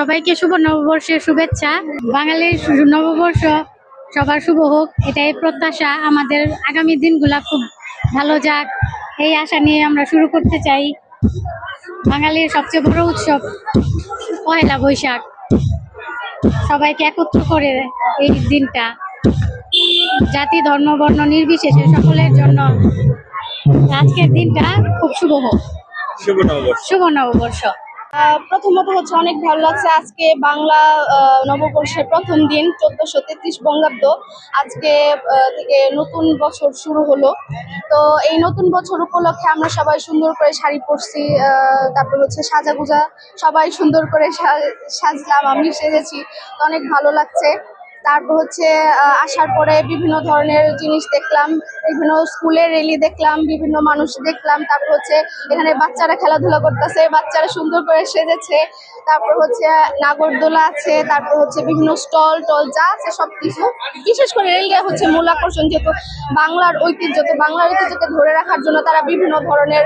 সবাইকে শুভ নববর্ষের শুভেচ্ছা। বাঙালির নববর্ষ সবার শুভ হোক, এটাই প্রত্যাশা। আমাদের আগামী দিনগুলা খুব ভালো যাক, এই আশা নিয়ে আমরা শুরু করতে চাই। বাঙালির সবচেয়ে বড় উৎসব পহেলা বৈশাখ, সবাইকে একত্র করে এই দিনটা জাতি ধর্ম বর্ণ নির্বিশেষে সকলের জন্য আজকের দিনটা খুব শুভ হোক। শুভ নববর্ষ। প্রথমত হচ্ছে অনেক ভালো লাগছে আজকে বাংলা নববর্ষের প্রথম দিন 1433 বঙ্গাব্দ। আজকে থেকে নতুন বছর শুরু হলো। তো এই নতুন বছর উপলক্ষে আমরা সবাই সুন্দর করে শাড়ি পরছি, তারপর হচ্ছে সাজাগুজা সবাই সুন্দর করে সাজলাম, আমি সেজেছি, তো অনেক ভালো লাগছে। তারপর হচ্ছে আসার পরে বিভিন্ন ধরনের জিনিস দেখলাম, বিভিন্ন স্কুলের র্যালি দেখলাম, বিভিন্ন মানুষ দেখলাম। তারপর হচ্ছে এখানে বাচ্চারা খেলাধুলা করতেছে, বাচ্চারা সুন্দর করে সেজেছে। তারপর হচ্ছে নাগরদোলা আছে, তারপর হচ্ছে বিভিন্ন স্টল টল যা আছে সবকিছু। বিশেষ করে রেলওয়ে হচ্ছে মূল আকর্ষণ, যেহেতু বাংলার ঐতিহ্যকে ধরে রাখার জন্য তারা বিভিন্ন ধরনের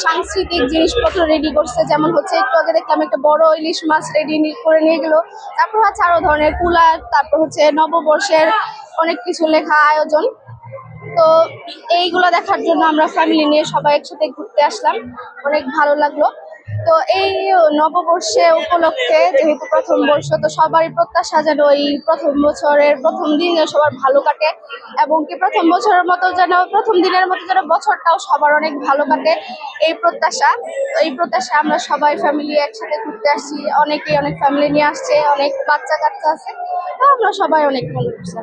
সাংস্কৃতিক জিনিসপত্র রেডি করছে। যেমন হচ্ছে একটু আগে দেখলাম একটা বড় ইলিশ মাছ রেডি করে নিয়ে গেল। তারপর হচ্ছে আরো ধরনের কুলার, তারপর হচ্ছে নববর্ষের অনেক কিছু লেখা আয়োজন। তো এইগুলো দেখার জন্য আমরা ফ্যামিলি নিয়ে সবাই একসাথে ঘুরতে আসলাম, অনেক ভালো লাগলো। তো এই নববর্ষে উপলক্ষে যেহেতু প্রথম বর্ষ, তো সবারই প্রত্যাশা যেন এই প্রথম বছরের প্রথম দিন সবার ভালো কাটে, এবং কি প্রথম দিনের মতো যেন বছরটাও সবার অনেক ভালো কাটে, এই প্রত্যাশা আমরা সবাই ফ্যামিলি একসাথে ঘুরতে আসছি। অনেক ফ্যামিলি নিয়ে আসছে, অনেক বাচ্চা কাচ্চা আছে, তো আমরা সবাই অনেক ভালো করছি।